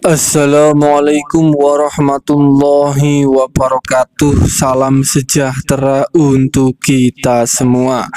Assalamualaikum warahmatullahi wabarakatuh. Salam sejahtera untuk kita semua.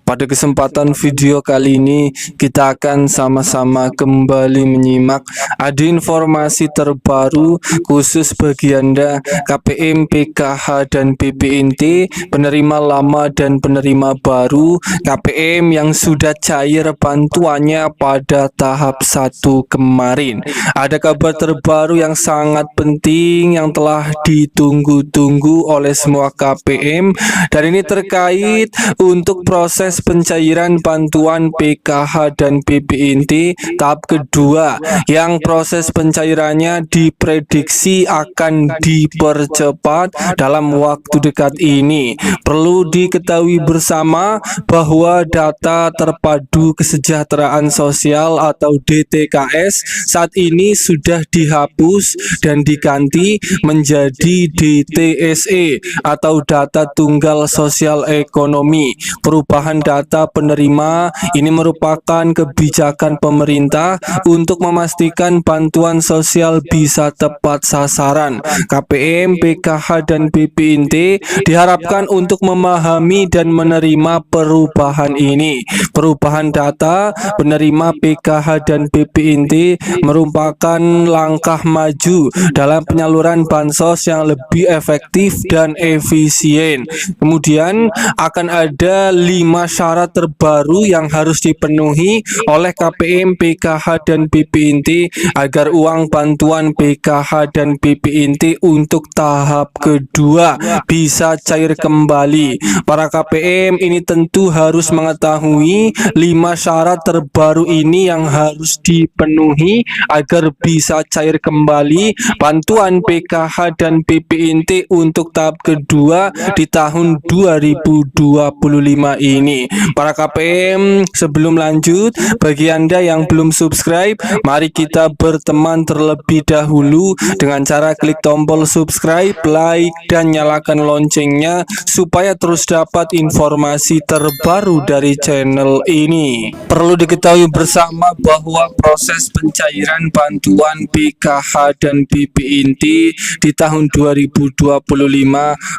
Pada kesempatan video kali ini kita akan sama-sama kembali menyimak ada informasi terbaru khusus bagi Anda KPM, PKH dan BPNT, penerima lama dan penerima baru KPM yang sudah cair bantuannya pada tahap 1 kemarin. Ada kabar terbaru yang sangat penting yang telah ditunggu-tunggu oleh semua KPM, dan ini terkait untuk proses pencairan bantuan PKH dan BPNT tahap kedua yang proses pencairannya diprediksi akan dipercepat dalam waktu dekat ini. Perlu diketahui bersama bahwa data terpadu kesejahteraan sosial atau DTKS saat ini sudah dihapus dan diganti menjadi DTSE atau data tunggal sosial ekonomi. Perubahan data penerima ini merupakan kebijakan pemerintah untuk memastikan bantuan sosial bisa tepat sasaran. KPM, PKH dan BPNT diharapkan untuk memahami dan menerima perubahan ini. Perubahan data penerima PKH dan BPNT merupakan langkah maju dalam penyaluran bansos yang lebih efektif dan efisien. Kemudian akan ada 5 syarat terbaru yang harus dipenuhi oleh KPM, PKH dan BPNT agar uang bantuan PKH dan BPNT untuk tahap kedua bisa cair kembali. Para KPM ini tentu harus mengetahui 5 syarat terbaru ini yang harus dipenuhi agar bisa cair kembali bantuan PKH dan BPNT untuk tahap kedua di tahun 2025 ini. Para KPM, sebelum lanjut, bagi Anda yang belum subscribe, mari kita berteman terlebih dahulu dengan cara klik tombol subscribe, like, dan nyalakan loncengnya supaya terus dapat informasi terbaru dari channel ini. Perlu diketahui bersama bahwa proses pencairan bantuan PKH dan BPNT di tahun 2025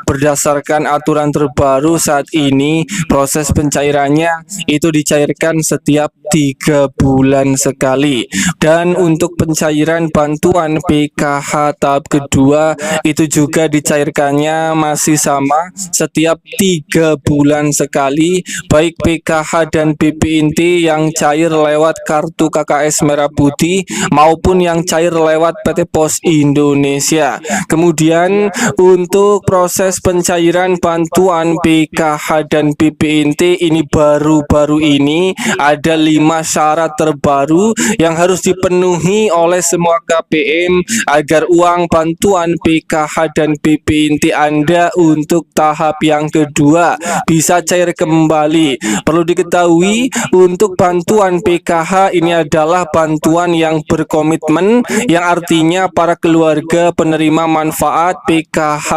berdasarkan aturan terbaru saat ini, proses pencairannya itu dicairkan setiap 3 bulan sekali, dan untuk pencairan bantuan PKH tahap kedua itu juga dicairkannya masih sama setiap 3 bulan sekali, baik PKH dan BPNT yang cair lewat kartu KKS Merah Putih maupun yang cair lewat PT Pos Indonesia. Kemudian untuk proses pencairan bantuan PKH dan BPNT ini baru-baru ini ada 5 syarat terbaru yang harus dipenuhi oleh semua KPM agar uang bantuan PKH dan BPNT Anda untuk tahap yang kedua bisa cair kembali. Perlu diketahui untuk bantuan PKH ini adalah bantuan yang berkomitmen, yang artinya para keluarga penerima manfaat PKH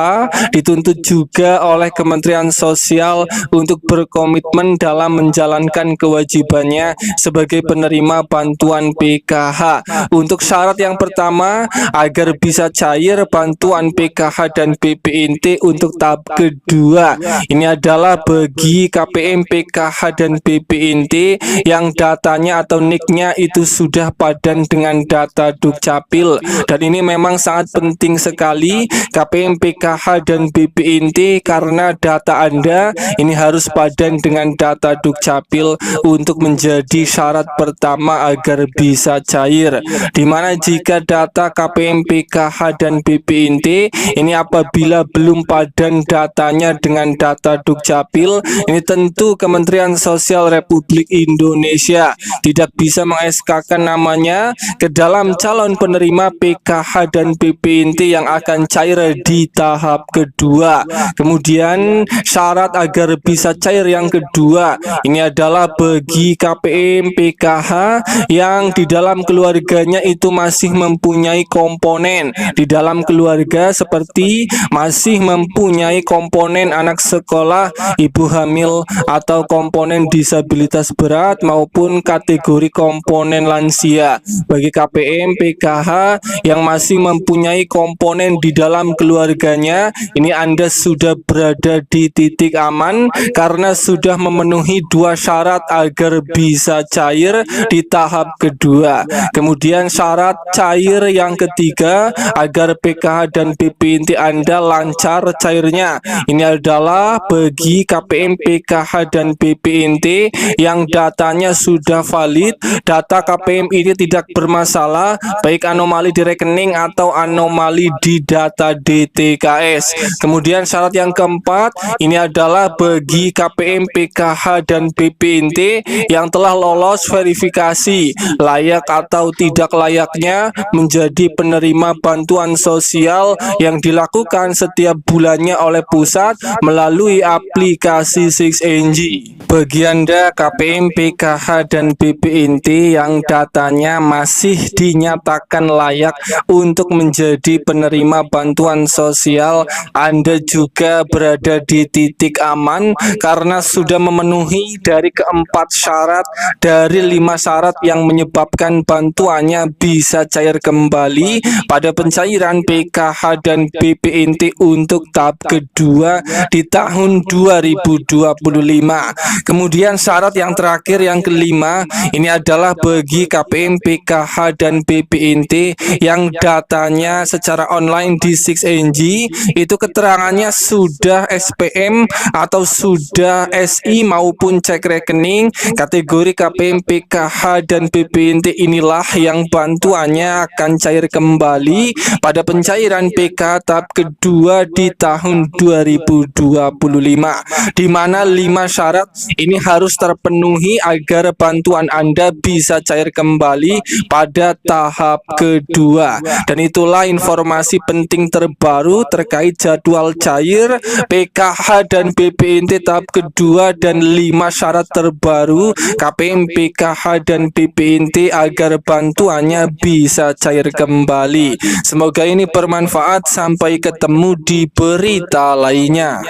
dituntut juga oleh Kementerian Sosial untuk berkomitmen dalam menjalankan kewajibannya sebagai penerima bantuan PKH. Untuk syarat yang pertama agar bisa cair bantuan PKH dan BPNT untuk tahap kedua ini adalah bagi KPM, PKH dan BPNT yang datanya atau nicknya itu sudah padan dengan data Dukcapil, dan ini memang sangat penting sekali KPM, PKH dan BPNT karena data Anda ini harus padan dengan data Dukcapil untuk menjadi syarat pertama agar bisa cair. Dimana jika data KPM, PKH dan BPNT ini apabila belum padan datanya dengan data Dukcapil, ini tentu Kementerian Sosial Republik Indonesia tidak bisa meng-SK-kan namanya ke dalam calon penerima PKH dan BPNT yang akan cair di tahap kedua. Kemudian syarat agar bisa cair yang kedua kedua, ini adalah bagi KPM PKH yang di dalam keluarganya itu masih mempunyai komponen di dalam keluarga seperti masih mempunyai komponen anak sekolah, ibu hamil, atau komponen disabilitas berat maupun kategori komponen lansia. Bagi KPM PKH yang masih mempunyai komponen di dalam keluarganya, ini Anda sudah berada di titik aman karena sudah memenuhi dua syarat agar bisa cair di tahap kedua. Kemudian syarat cair yang ketiga agar PKH dan BP inti Anda lancar cairnya, ini adalah bagi KPM PKH dan BP inti yang datanya sudah valid, data KPM ini tidak bermasalah baik anomali di rekening atau anomali di data DTKS. Kemudian syarat yang keempat ini adalah bagi KPM PKH dan BP inti yang telah lolos verifikasi layak atau tidak layaknya menjadi penerima bantuan sosial yang dilakukan setiap bulannya oleh pusat melalui aplikasi 6NG. Bagi Anda KPM PKH dan BP inti yang datanya masih dinyatakan layak untuk menjadi penerima bantuan sosial, Anda juga berada di titik aman karena sudah memenuhi dari keempat syarat dari 5 syarat yang menyebabkan bantuannya bisa cair kembali pada pencairan PKH dan BP inti untuk tahap kedua di tahun 2025. Kemudian syarat yang terakhir yang kelima ini adalah bagi KPM PKH dan BP inti yang datanya secara online di 6NG itu keterangannya sudah SPM atau sudah SI maupun cek rekening. Kategori KPM PKH dan BP inti inilah yang bantuannya akan cair kembali pada pencairan PKH tahap kedua di tahun 2025, di mana 5 syarat ini harus terpenuhi agar bantuan Anda bisa cair kembali pada tahap kedua. Dan itulah informasi penting terbaru terkait jadwal cair PKH dan BP inti tahap kedua dan 5 syarat terbaru KPM PKH dan BP inti agar bantuannya bisa cair kembali. Semoga ini bermanfaat. Sampai ketemu di berita lainnya.